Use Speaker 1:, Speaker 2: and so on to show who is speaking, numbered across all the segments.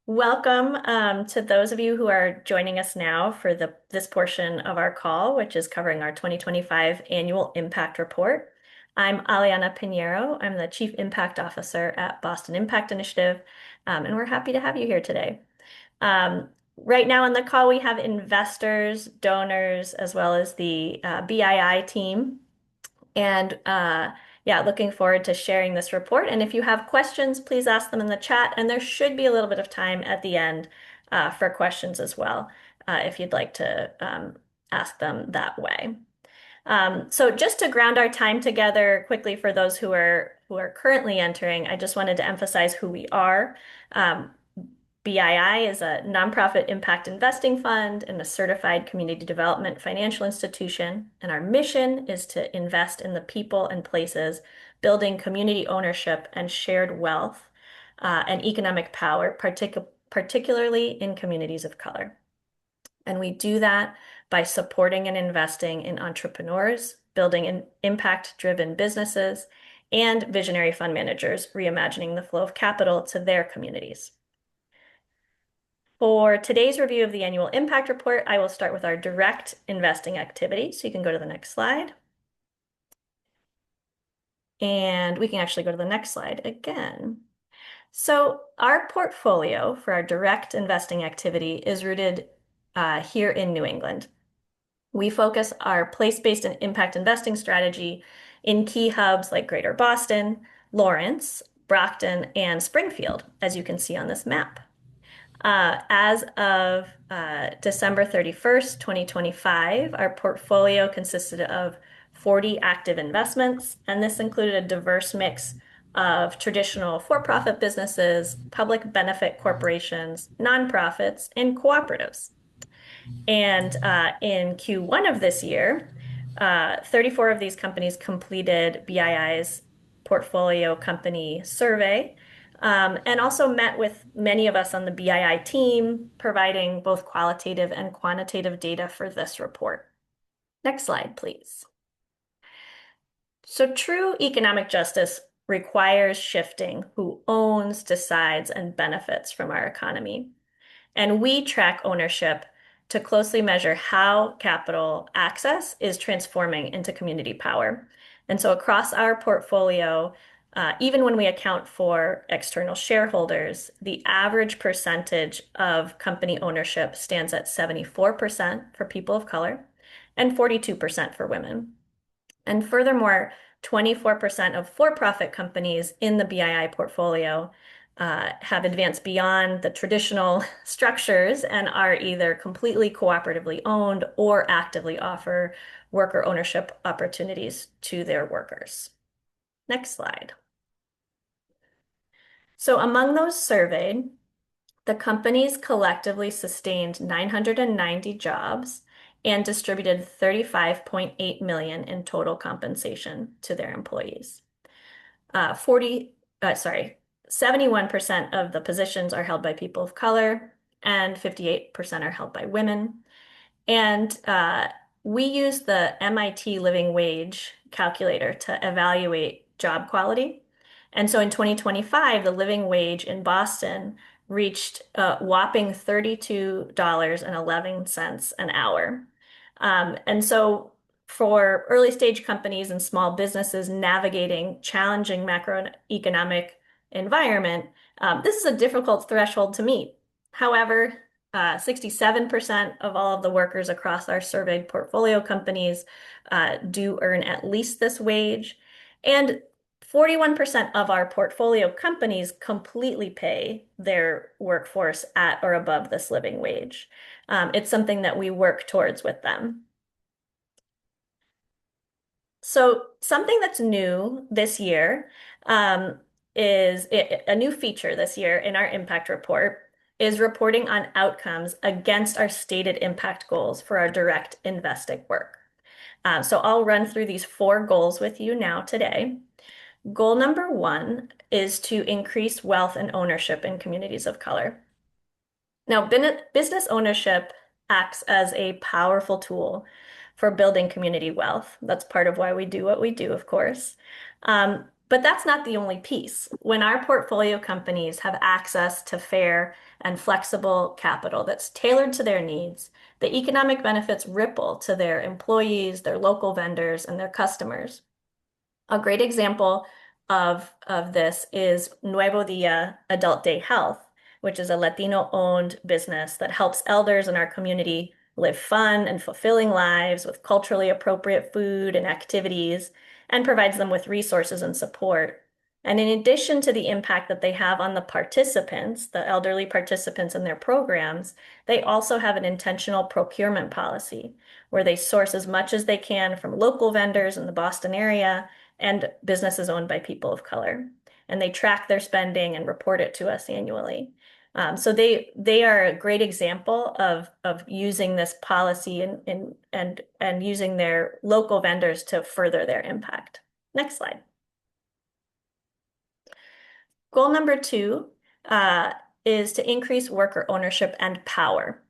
Speaker 1: Welcome to those of you who are joining us now for this portion of our call, which is covering our 2025 Annual Impact Report. I'm Aliana Piñeiro. I'm the Chief Impact Officer at Boston Impact Initiative, and we're happy to have you here today. Right now on the call, we have investors, donors, as well as the BII team. And yeah, looking forward to sharing this report. And if you have questions, please ask them in the chat. And there should be a little bit of time at the end for questions as well, if you'd like to ask them that way. So just to ground our time together quickly for those who are currently entering, I just wanted to emphasize who we are. BII is a nonprofit impact investing fund and a certified community development financial institution. And our mission is to invest in the people and places, building community ownership and shared wealth and economic power, particularly in communities of color. And we do that by supporting and investing in entrepreneurs, building impact-driven businesses, and visionary fund managers, reimagining the flow of capital to their communities. For today's review of the annual impact report, I will start with our direct investing activity. So you can go to the next slide. And we can actually go to the next slide again. So our portfolio for our direct investing activity is rooted here in New England. We focus our place-based and impact investing strategy in key hubs like Greater Boston, Lawrence, Brockton, and Springfield, as you can see on this map. As of December 31st, 2025, our portfolio consisted of 40 active investments, and this included a diverse mix of traditional for-profit businesses, public benefit corporations, nonprofits, and cooperatives. And in Q1 of this year, 34 of these companies completed BII's portfolio company survey, and also met with many of us on the BII team, providing both qualitative and quantitative data for this report. Next slide, please. So true economic justice requires shifting who owns, decides, and benefits from our economy. And we track ownership to closely measure how capital access is transforming into community power. And so across our portfolio, even when we account for external shareholders, the average percentage of company ownership stands at 74% for people of color and 42% for women. And furthermore, 24% of for-profit companies in the BII portfolio have advanced beyond the traditional structures and are either completely cooperatively owned or actively offer worker ownership opportunities to their workers. Next slide. So among those surveyed, the companies collectively sustained 990 jobs and distributed 35.8 million in total compensation to their employees. 71% of the positions are held by people of color and 58% are held by women. And we use the MIT Living Wage calculator to evaluate job quality. And so in 2025, the living wage in Boston reached a whopping $32.11 an hour. And so for early stage companies and small businesses navigating challenging macroeconomic environment, this is a difficult threshold to meet. However, 67% of all of the workers across our surveyed portfolio companies do earn at least this wage. And 41% of our portfolio companies completely pay their workforce at or above this living wage. It's something that we work towards with them. So something that's new this year is a new feature this year in our impact report is reporting on outcomes against our stated impact goals for our direct investing work. So I'll run through these 4 goals with you now today. Goal number 1 is to increase wealth and ownership in communities of color. Now, business ownership acts as a powerful tool for building community wealth. That's part of why we do what we do, of course. But that's not the only piece. When our portfolio companies have access to fair and flexible capital that's tailored to their needs, the economic benefits ripple to their employees, their local vendors, and their customers. A great example of this is Nuevo Dia Adult Day Health, which is a Latino-owned business that helps elders in our community live fun and fulfilling lives with culturally appropriate food and activities, and provides them with resources and support. And in addition to the impact that they have on the participants, the elderly participants in their programs, they also have an intentional procurement policy where they source as much as they can from local vendors in the Boston area and businesses owned by people of color. And they track their spending and report it to us annually. So they are a great example of using this policy and using their local vendors to further their impact. Next slide. Goal number 2 is to increase worker ownership and power.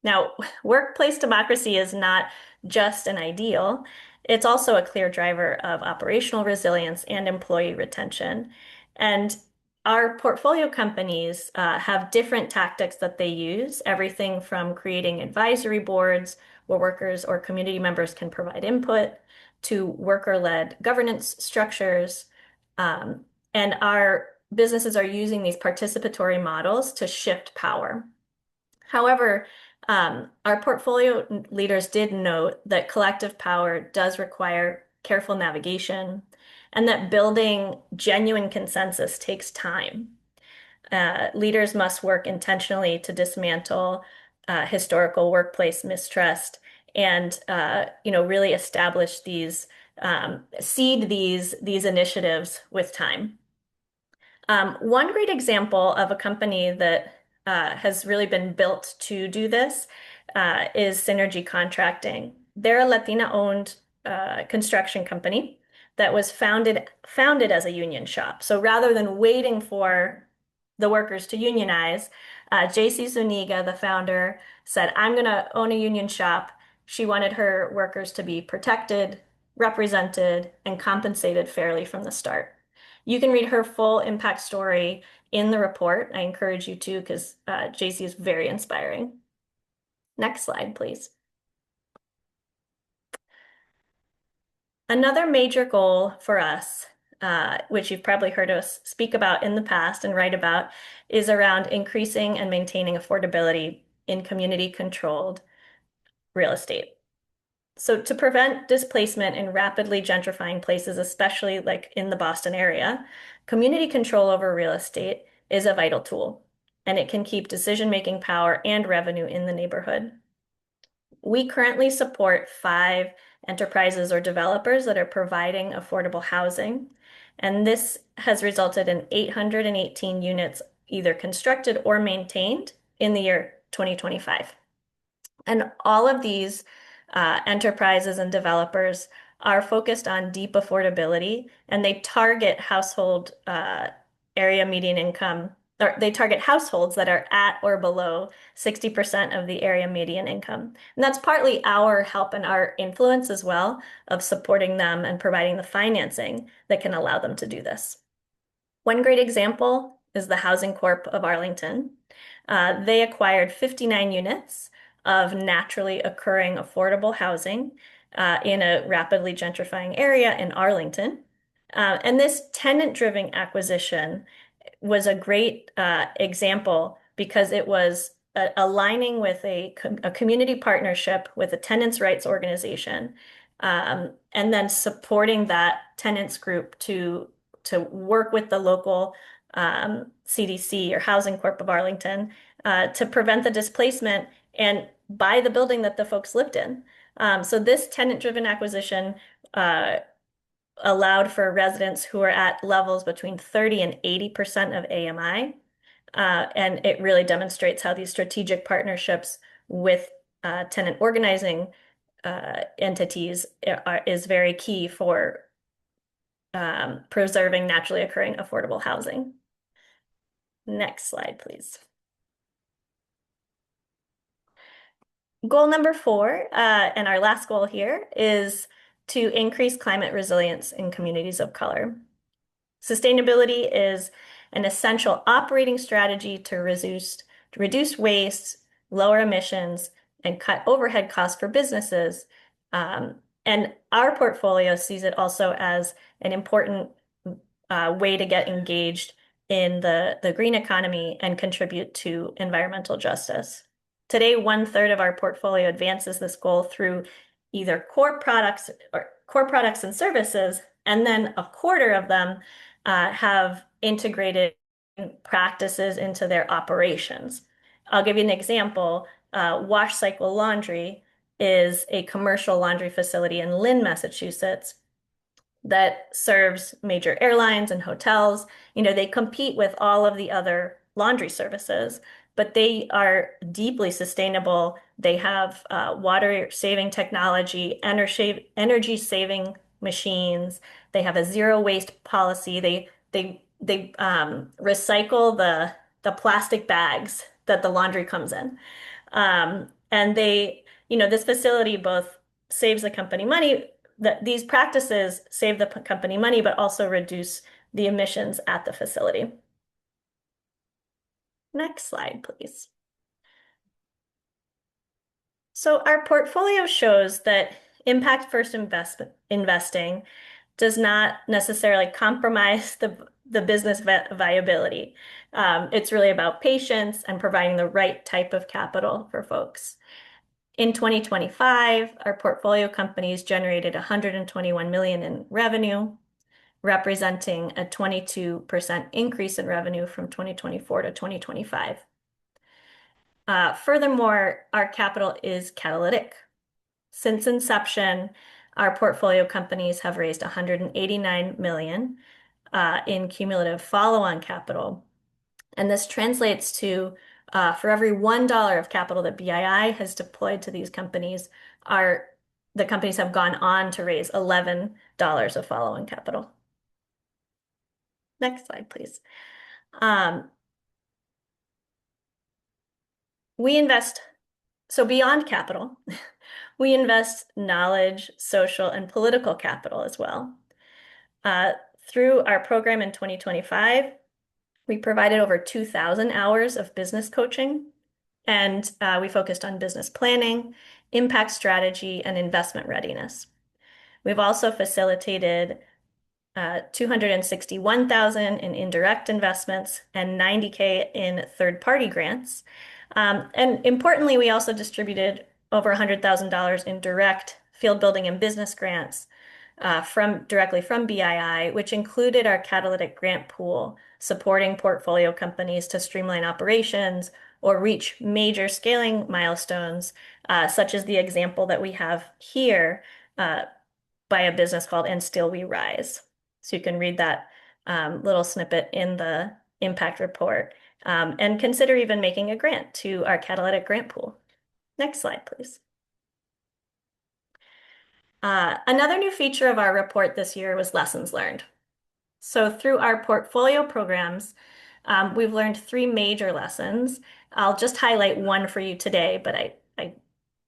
Speaker 1: Now, workplace democracy is not just an ideal, it's also a clear driver of operational resilience and employee retention. And our portfolio companies have different tactics that they use, everything from creating advisory boards where workers or community members can provide input to worker-led governance structures. Um, and our businesses are using these participatory models to shift power. However, our portfolio leaders did note that collective power does require careful navigation and that building genuine consensus takes time. Leaders must work intentionally to dismantle historical workplace mistrust and really establish seed these initiatives with time. One great example of a company that has really been built to do this is Synergy Contracting. They're a Latina-owned construction company that was founded as a union shop. So rather than waiting for the workers to unionize, Jeysi Zuniga, the founder, said, "I'm going to own a union shop." She wanted her workers to be protected, represented, and compensated fairly from the start. You can read her full impact story in the report. I encourage you to because Jeysi is very inspiring. Next slide, please. Another major goal for us, which you've probably heard us speak about in the past and write about, is around increasing and maintaining affordability in community-controlled real estate. So to prevent displacement in rapidly gentrifying places, especially like in the Boston area, community control over real estate is a vital tool, and it can keep decision-making power and revenue in the neighborhood. We currently support 5 enterprises or developers that are providing affordable housing, and this has resulted in 818 units either constructed or maintained in the year 2025. And all of these enterprises and developers are focused on deep affordability, and they target household area median income, or they target households that are at or below 60% of the area median income. And that's partly our help and our influence as well of supporting them and providing the financing that can allow them to do this. One great example is the Housing Corp of Arlington. They acquired 59 units of naturally occurring affordable housing in a rapidly gentrifying area in Arlington. And this tenant-driven acquisition was a great example because it was aligning with a community partnership with a tenants' rights organization, and then supporting that tenants group to work with the local CDC or Housing Corp of Arlington to prevent the displacement and buy the building that the folks lived in. So this tenant-driven acquisition allowed for residents who are at levels between 30 and 80% of AMI. And it really demonstrates how these strategic partnerships with tenant organizing entities is very key for preserving naturally occurring affordable housing. Next slide, please. Goal number 4, and our last goal here, is to increase climate resilience in communities of color. Sustainability is an essential operating strategy to reduce waste, lower emissions, and cut overhead costs for businesses. Um, and our portfolio sees it also as an important way to get engaged in the green economy and contribute to environmental justice. Today, 1/3 of our portfolio advances this goal through either core products and services, and then 1/4 of them have integrated practices into their operations. I'll give you an example. Wash Cycle Laundry is a commercial laundry facility in Lynn, Massachusetts, that serves major airlines and hotels. You know, they compete with all of the other laundry services, but they are deeply sustainable. They have water saving technology, energy saving machines. They have a zero waste policy. They recycle the plastic bags that the laundry comes in. And this facility both saves the company money, that these practices save the company money, but also reduce the emissions at the facility. Next slide, please. So our portfolio shows that impact first investing does not necessarily compromise the business viability. It's really about patience and providing the right type of capital for folks. In 2025, our portfolio companies generated 121 million in revenue, representing a 22% increase in revenue from 2024 to 2025. Furthermore, our capital is catalytic. Since inception, our portfolio companies have raised 189 million in cumulative follow-on capital. And this translates to for every $1 of capital that BII has deployed to these companies, the companies have gone on to raise $11 of follow-on capital. Next slide, please. We invest, so beyond capital, we invest knowledge, social, and political capital as well. Through our program in 2025, we provided over 2,000 hours of business coaching, and we focused on business planning, impact strategy, and investment readiness. We've also facilitated 261,000 in indirect investments and 90K in third-party grants. And importantly, we also distributed over $100,000 in direct field building and business grants directly from BII, which included our catalytic grant pool, supporting portfolio companies to streamline operations or reach major scaling milestones, such as the example that we have here by a business called And Still We Rise. So you can read that little snippet in the impact report and consider even making a grant to our catalytic grant pool. Next slide, please. Another new feature of our report this year was lessons learned. So through our portfolio programs, we've learned 3 major lessons. I'll just highlight one for you today, but I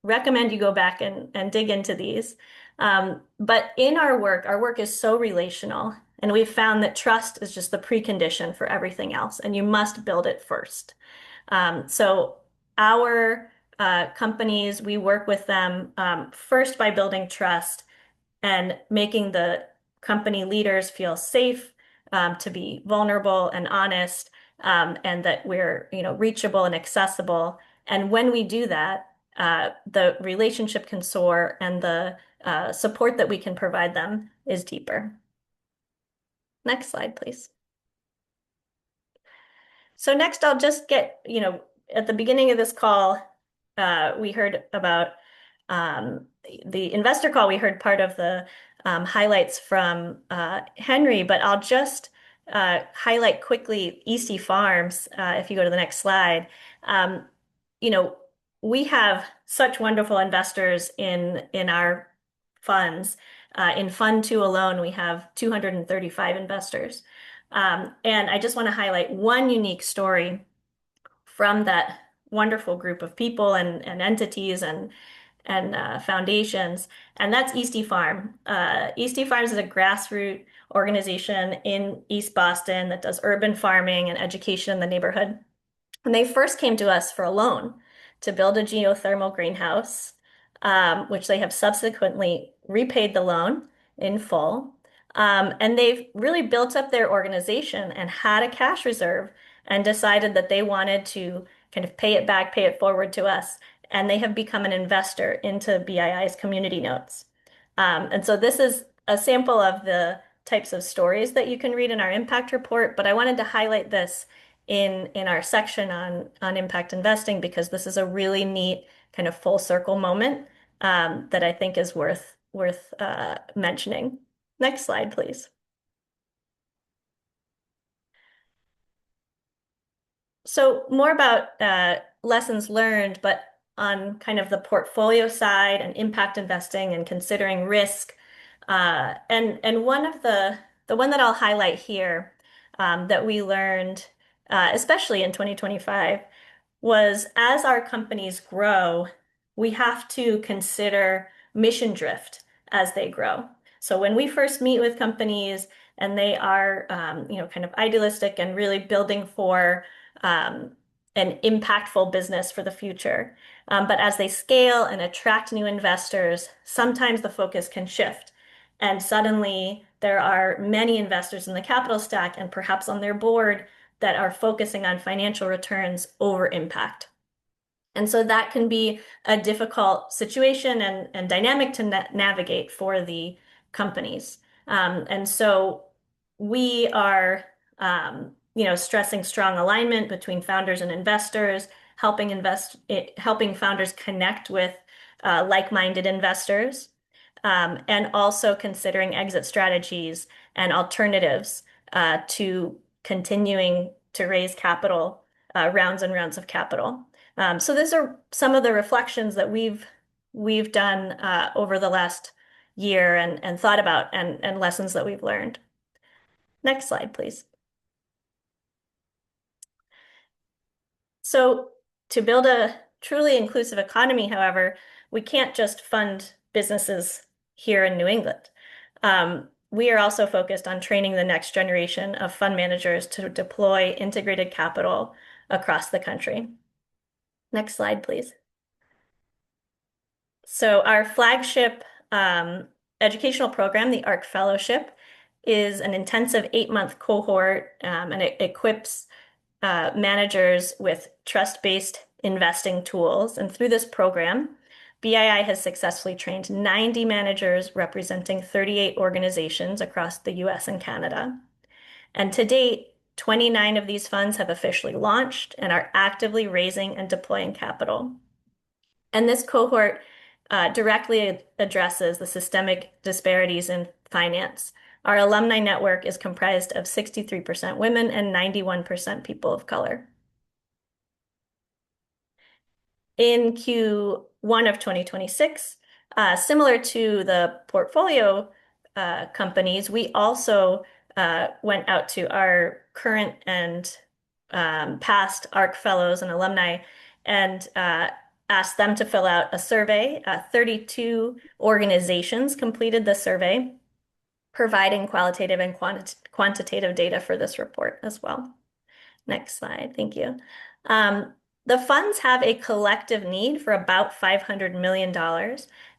Speaker 1: recommend you go back and dig into these. But in our work is so relational, and we've found that trust is just the precondition for everything else, and you must build it first. So our companies, we work with them first by building trust and making the company leaders feel safe to be vulnerable and honest, and that we're reachable and accessible. And when we do that, the relationship can soar, and the support that we can provide them is deeper. Next slide, please. So next, I'll just get, at the beginning of this call, we heard about the investor call. We heard part of the highlights from Henry, but I'll just highlight quickly EC Farms, if you go to the next slide. We have such wonderful investors in our funds. In Fund 2 alone, we have 235 investors. And I just want to highlight one unique story from that wonderful group of people and entities and foundations, and that's Eastie Farm. Eastie Farms is a grassroots organization in East Boston that does urban farming and education in the neighborhood. And they first came to us for a loan to build a geothermal greenhouse, which they have subsequently repaid the loan in full. And they've really built up their organization and had a cash reserve and decided that they wanted to kind of pay it back, pay it forward to us. And they have become an investor into BII's community notes. And so this is a sample of the types of stories that you can read in our impact report, but I wanted to highlight this in our section on impact investing because this is a really neat kind of full circle moment that I think is worth mentioning. Next slide, please. So more about lessons learned, but on kind of the portfolio side and impact investing and considering risk. And one of the one that I'll highlight here that we learned, especially in 2025, was as our companies grow, we have to consider mission drift as they grow. So when we first meet with companies and they are, kind of idealistic and really building for um, an impactful business for the future. But as they scale and attract new investors, sometimes the focus can shift. And suddenly there are many investors in the capital stack and perhaps on their board that are focusing on financial returns over impact. And so that can be a difficult situation and dynamic to navigate for the companies. And so we are, stressing strong alignment between founders and investors, helping founders connect with like-minded investors, and also considering exit strategies and alternatives to continuing to raise capital, rounds and rounds of capital. So these are some of the reflections that we've done over the last year and thought about and lessons that we've learned. Next slide, please. So to build a truly inclusive economy, however, we can't just fund businesses here in New England. We are also focused on training the next generation of fund managers to deploy integrated capital across the country. Next slide, please. So our flagship educational program, the ARC Fellowship, is an intensive 8-month cohort, and it equips managers with trust-based investing tools. And through this program, BII has successfully trained 90 managers representing 38 organizations across the US and Canada. And to date, 29 of these funds have officially launched and are actively raising and deploying capital. And this cohort directly addresses the systemic disparities in finance. Our alumni network is comprised of 63% women and 91% people of color. In Q1 of 2026, similar to the portfolio companies, we also went out to our current and past ARC fellows and alumni and asked them to fill out a survey. 32 organizations completed the survey, providing qualitative and quantitative data for this report as well. Next slide, thank you. The funds have a collective need for about $500 million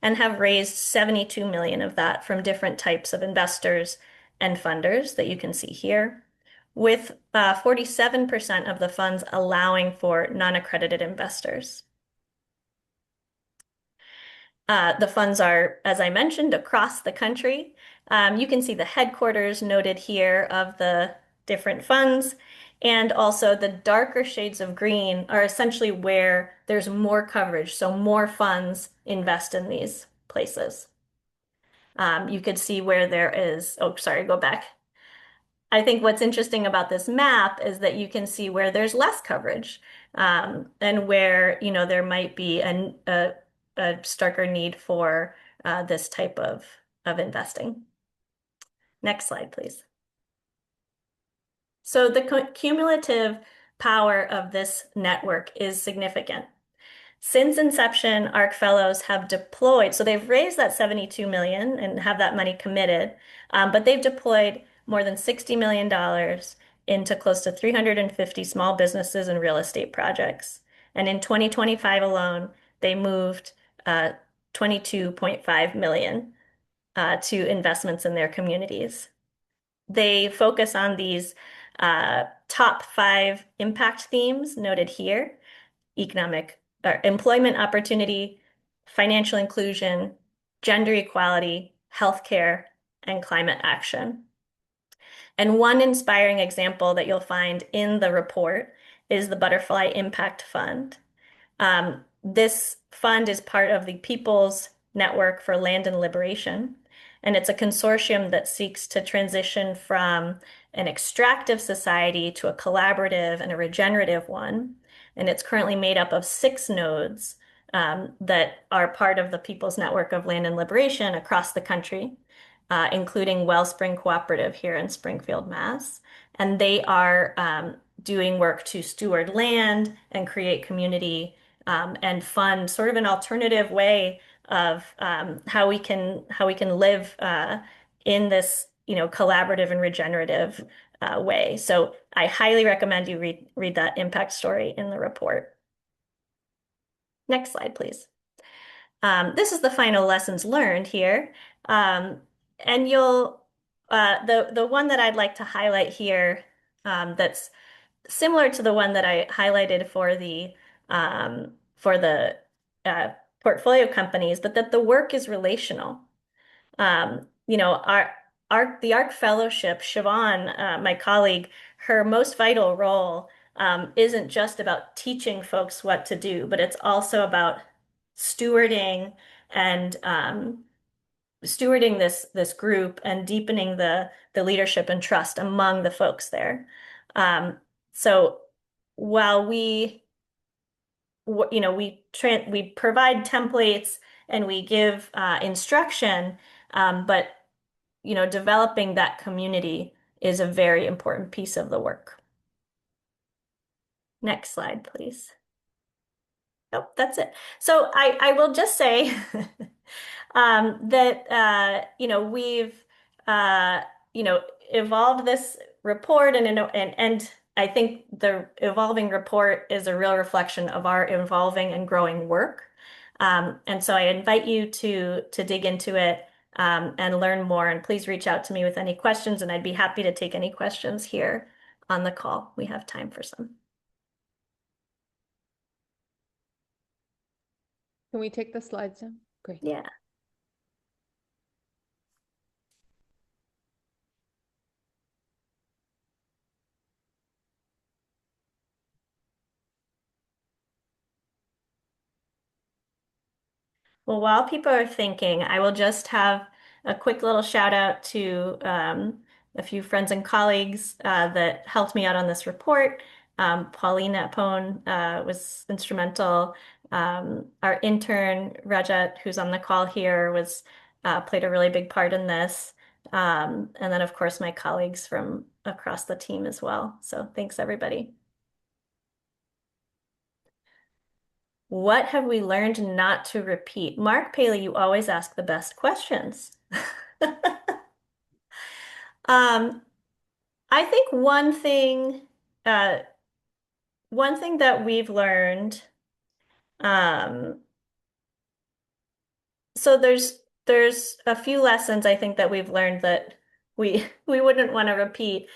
Speaker 1: and have raised 72 million of that from different types of investors and funders that you can see here, with 47% of the funds allowing for non-accredited investors. The funds are, as I mentioned, across the country. You can see the headquarters noted here of the different funds, and also the darker shades of green are essentially where there's more coverage, so more funds invest in these places. You could see where there is, oh, sorry, go back. I think what's interesting about this map is that you can see where there's less coverage, and where, there might be a starker need for this type of investing. Next slide, please. So the cumulative power of this network is significant. Since inception, ARC Fellows have deployed, so they've raised that 72 million and have that money committed, but they've deployed more than $60 million into close to 350 small businesses and real estate projects. And in 2025 alone, they moved 22.5 million to investments in their communities. They focus on these top 5 impact themes noted here: economic or employment opportunity, financial inclusion, gender equality, healthcare, and climate action. And one inspiring example that you'll find in the report is the Butterfly Impact Fund. This fund is part of the People's Network for Land and Liberation, and it's a consortium that seeks to transition from an extractive society to a collaborative and a regenerative one. And it's currently made up of 6 nodes that are part of the People's Network of Land and Liberation across the country, including Wellspring Cooperative here in Springfield, Mass. And they are doing work to steward land and create community and fund sort of an alternative way of how we can live in this, collaborative and regenerative way. So I highly recommend you read that impact story in the report. Next slide, please. This is the final lessons learned here. And the one that I'd like to highlight here, that's similar to the one that I highlighted for the uh, portfolio companies, but that the work is relational. The ARC Fellowship, Siobhan, my colleague, her most vital role isn't just about teaching folks what to do, but it's also about stewarding and stewarding this group and deepening the leadership and trust among the folks there. So while we provide templates and we give instruction, but developing that community is a very important piece of the work. Next slide, please. Oh, that's it. So I will just say that we've evolved this report, and I think the evolving report is a real reflection of our evolving and growing work. And so I invite you to dig into it and learn more. And please reach out to me with any questions, and I'd be happy to take any questions here on the call. We have time for some.
Speaker 2: Can we take the slides down? Great.
Speaker 1: Yeah. Well, while people are thinking, I will just have a quick little shout out to a few friends and colleagues that helped me out on this report. Pauline Napone was instrumental. Our intern, Rajat, who's on the call here, played a really big part in this. And then, of course, my colleagues from across the team as well. So thanks, everybody. What have we learned not to repeat? Mark Paley, you always ask the best questions. I think one thing that we've learned, so there's a few lessons I think that we've learned that we wouldn't want to repeat.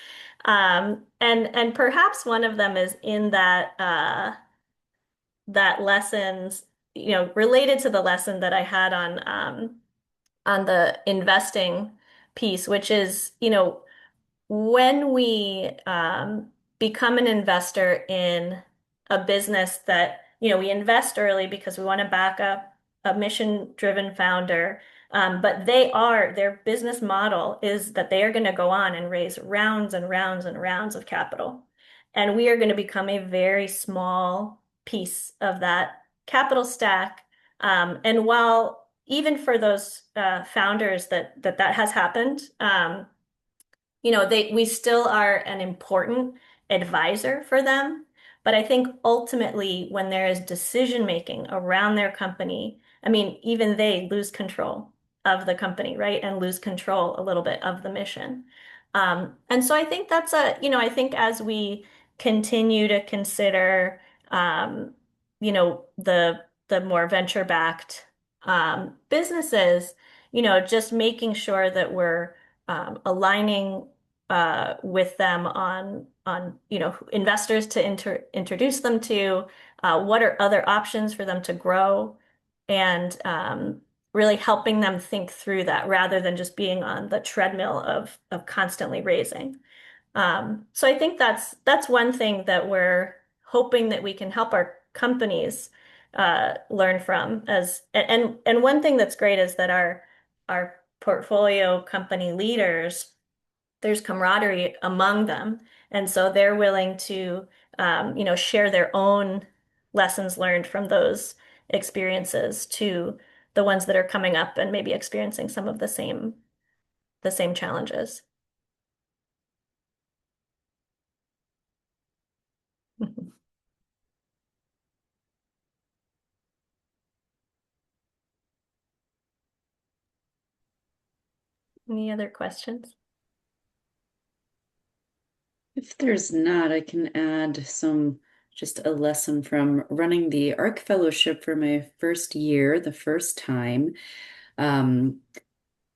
Speaker 1: And perhaps one of them is in that lessons, related to the lesson that I had on the investing piece, which is, when we become an investor in a business that, we invest early because we want to back up a mission-driven founder, but their business model is that they are going to go on and raise rounds and rounds and rounds of capital. And we are going to become a very small piece of that capital stack. And while even for those founders that has happened, we still are an important advisor for them. But I think ultimately, when there is decision making around their company, I mean, even they lose control of the company, right? And lose control a little bit of the mission. And so I think that's I think as we continue to consider, the more venture-backed businesses, just making sure that we're aligning with them on investors to introduce them to, what are other options for them to grow, and really helping them think through that rather than just being on the treadmill of constantly raising. So I think that's one thing that we're hoping that we can help our companies learn from. And one thing that's great is that our portfolio company leaders, there's camaraderie among them, and so they're willing to share their own lessons learned from those experiences to the ones that are coming up and maybe experiencing some of the same challenges. Any other questions?
Speaker 3: If there's not, I can add just a lesson from running the ARC Fellowship for my first year, the first time. Um,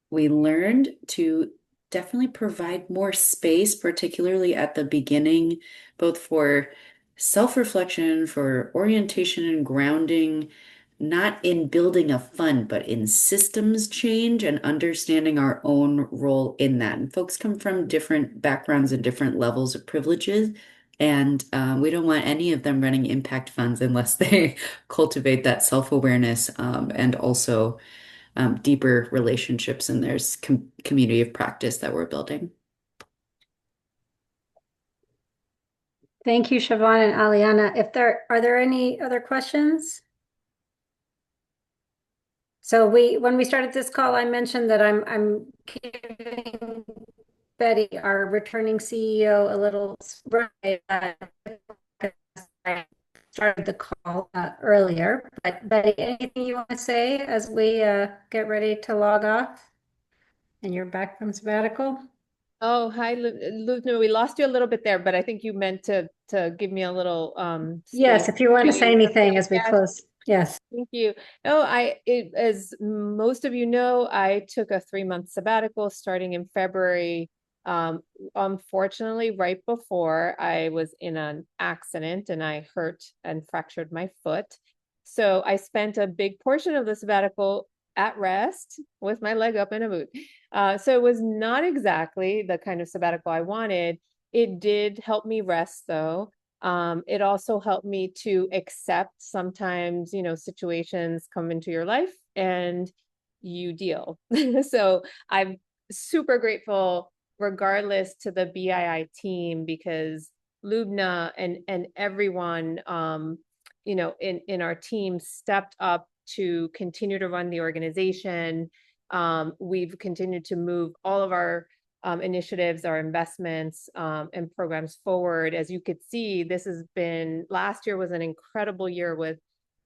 Speaker 3: we learned to definitely provide more space, particularly at the beginning, both for self-reflection, for orientation and grounding, not in building a fund, but in systems change and understanding our own role in that. And folks come from different backgrounds and different levels of privileges. And we don't want any of them running impact funds unless they cultivate that self-awareness, and also deeper relationships, and there's community of practice that we're building.
Speaker 4: Thank you, Siobhan and Aliana. Are there any other questions? So when we started this call, I mentioned that I'm giving Betty, our returning CEO, a little surprise. I started the call earlier. But Betty, anything you want to say as we get ready to log off and you're back from sabbatical?
Speaker 2: Oh, hi, Lubna. We lost you a little bit there, but I think you meant to give me a little
Speaker 4: Yes,
Speaker 2: space
Speaker 4: if you want to say
Speaker 2: to
Speaker 4: anything as we
Speaker 2: yes,
Speaker 4: close. Yes.
Speaker 2: thank you. No, as most of you know, I took a 3-month sabbatical starting in February. Unfortunately, right before I was in an accident and I hurt and fractured my foot. So I spent a big portion of the sabbatical at rest with my leg up in a boot. So it was not exactly the kind of sabbatical I wanted. It did help me rest though. It also helped me to accept sometimes, situations come into your life and you deal. So I'm super grateful regardless to the BII team because Lubna and everyone, in our team stepped up to continue to run the organization. We've continued to move all of our initiatives, our investments, and programs forward. As you could see, last year was an incredible year with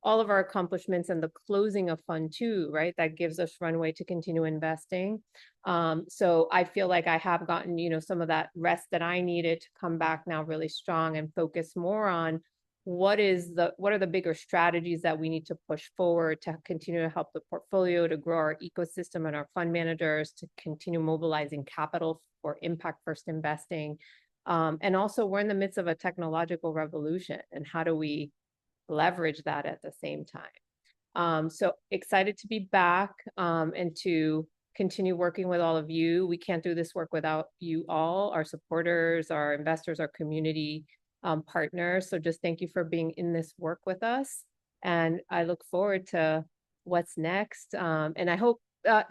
Speaker 2: all of our accomplishments and the closing of Fund 2, right? That gives us runway to continue investing. So I feel like I have gotten, some of that rest that I needed to come back now really strong and focus more on what are the bigger strategies that we need to push forward to continue to help the portfolio, to grow our ecosystem and our fund managers, to continue mobilizing capital for impact first investing. And also we're in the midst of a technological revolution, and how do we leverage that at the same time? So excited to be back, and to continue working with all of you. We can't do this work without you all, our supporters, our investors, our community partners. So just thank you for being in this work with us. And I look forward to what's next. And I hope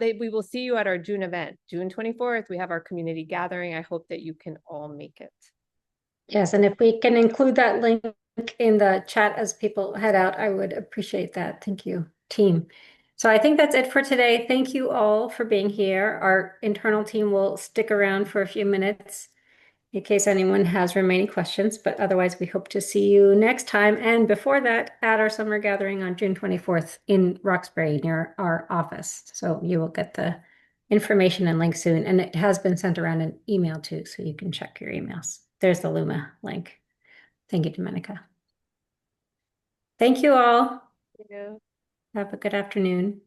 Speaker 2: we will see you at our June event, June 24th. We have our community gathering. I hope that you can all make it.
Speaker 4: Yes, and if we can include that link in the chat as people head out, I would appreciate that. Thank you, team. So I think that's it for today. Thank you all for being here. Our internal team will stick around for a few minutes in case anyone has remaining questions, but otherwise we hope to see you next time. And before that, at our summer gathering on June 24th in Roxbury near our office. So you will get the information and link soon. And it has been sent around an email too, so you can check your emails. There's the Luma link. Thank you, Domenica. Thank you all.
Speaker 2: Yeah.
Speaker 4: Have a good afternoon.